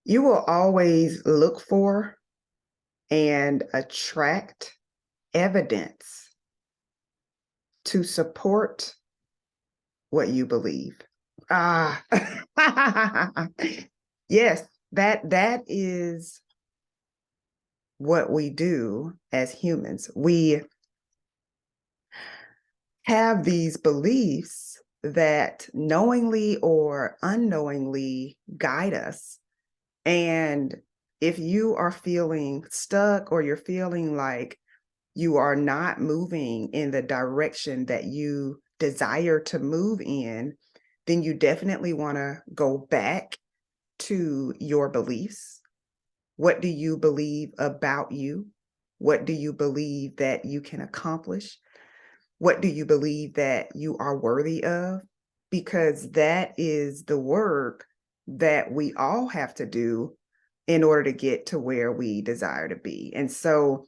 You will always look for and attract evidence to support what you believe. Ah, yes, that is what we do as humans. We have these beliefs that knowingly or unknowingly guide us. And if you are feeling stuck or you're feeling like you are not moving in the direction that you desire to move in, then you definitely want to go back to your beliefs. What do you believe about you? What do you believe that you can accomplish? What do you believe that you are worthy of? Because that is the work that we all have to do in order to get to where we desire to be. And so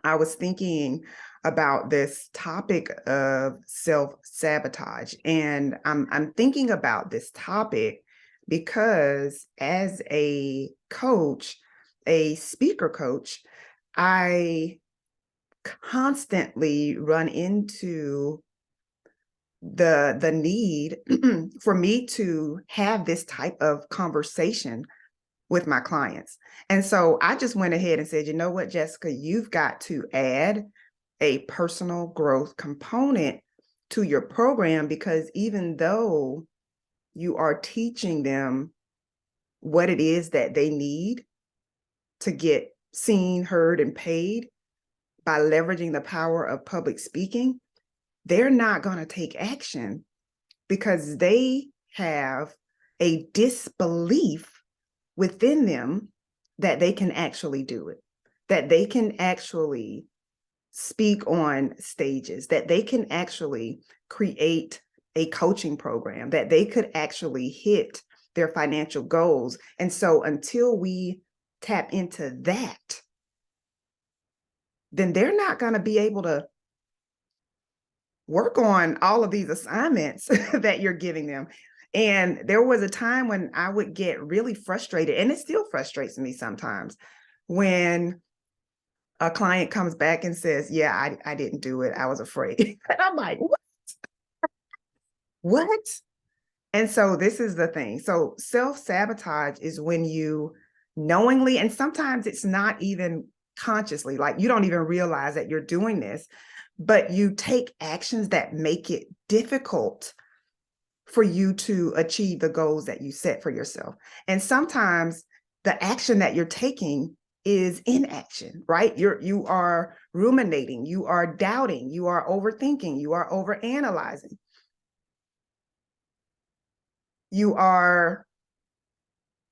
I was thinking about this topic of self-sabotage, and I'm thinking about this topic because as a coach, a speaker coach, I constantly run into the need for me to have this type of conversation with my clients. And so I just went ahead and said, you know what, Jessica, you've got to add a personal growth component to your program, because even though you are teaching them what it is that they need to get seen, heard, and paid by leveraging the power of public speaking, they're not going to take action because they have a disbelief within them that they can actually do it, that they can actually speak on stages, that they can actually create a coaching program, that they could actually hit their financial goals. And so until we tap into that, then they're not going to be able to work on all of these assignments that you're giving them. And there was a time when I would get really frustrated, and it still frustrates me sometimes, when a client comes back and says, yeah, I didn't do it, I was afraid. And I'm like, what? And so this is the thing. So self-sabotage is when you knowingly, and sometimes it's not even consciously, like you don't even realize that you're doing this, but you take actions that make it difficult for you to achieve the goals that you set for yourself. And sometimes the action that you're taking is inaction, right? You are ruminating, you are doubting, you are overthinking, you are overanalyzing. You are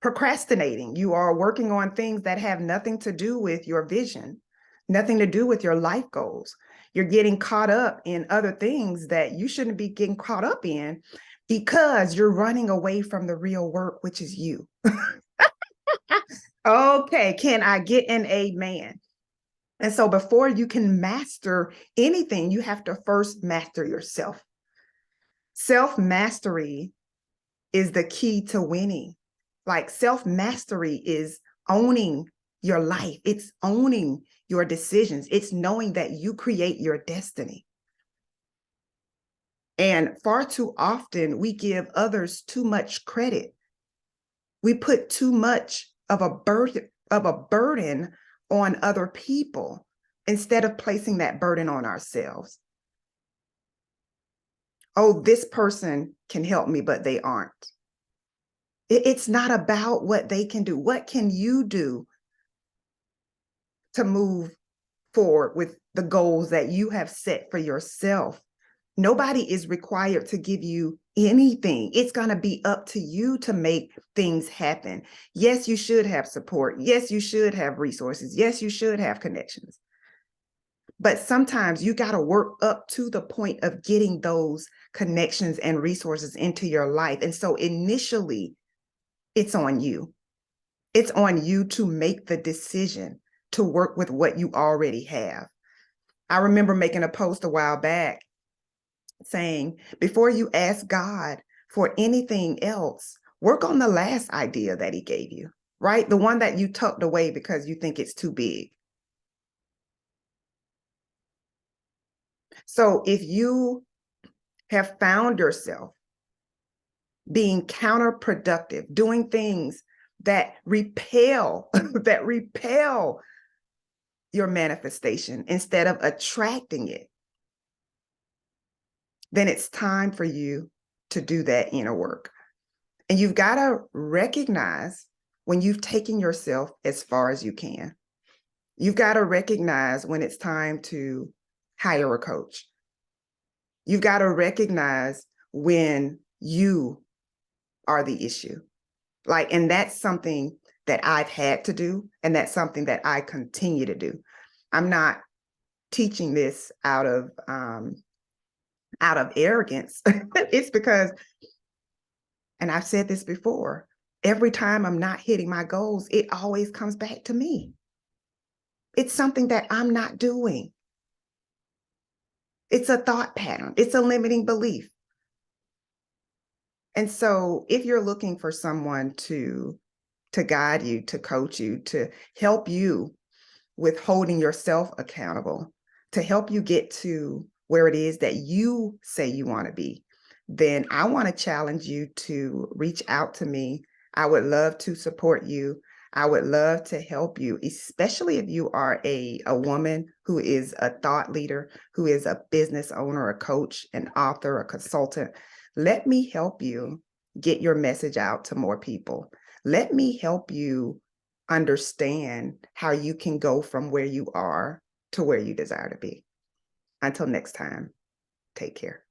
procrastinating. You are working on things that have nothing to do with your vision, nothing to do with your life goals. You're getting caught up in other things that you shouldn't be getting caught up in because you're running away from the real work, which is you. Okay, can I get an amen? And so before you can master anything, you have to first master yourself. Self-mastery is the key to winning. Like self-mastery is owning your life. It's owning your decisions. It's knowing that you create your destiny. And far too often we give others too much credit. We put too much of a burden on other people instead of placing that burden on ourselves. Oh, this person can help me, but they aren't. It's not about what they can do. What can you do to move forward with the goals that you have set for yourself? Nobody is required to give you anything. It's going to be up to you to make things happen. Yes, you should have support. Yes, you should have resources. Yes, you should have connections. But sometimes you got to work up to the point of getting those connections and resources into your life. And so initially, it's on you. It's on you to make the decision to work with what you already have. I remember making a post a while back saying, before you ask God for anything else, work on the last idea that he gave you. right? The one that you tucked away because you think it's too big. So if you have found yourself being counterproductive, doing things that repel, that repel your manifestation instead of attracting it, then it's time for you to do that inner work. And you've got to recognize when you've taken yourself as far as you can. You've got to recognize when it's time to hire a coach. You've got to recognize when you are the issue. Like, and that's something that I've had to do, and that's something that I continue to do. I'm not teaching this out of arrogance. It's because, and I've said this before, every time I'm not hitting my goals, it always comes back to me. It's something that I'm not doing. It's a thought pattern. It's a limiting belief. And so if you're looking for someone to guide you, to coach you, to help you with holding yourself accountable, to help you get to where it is that you say you want to be, then I want to challenge you to reach out to me. I would love to support you. I would love to help you, especially if you are a woman who is a thought leader, who is a business owner, a coach, an author, a consultant. Let me help you get your message out to more people. Let me help you understand how you can go from where you are to where you desire to be. Until next time, take care.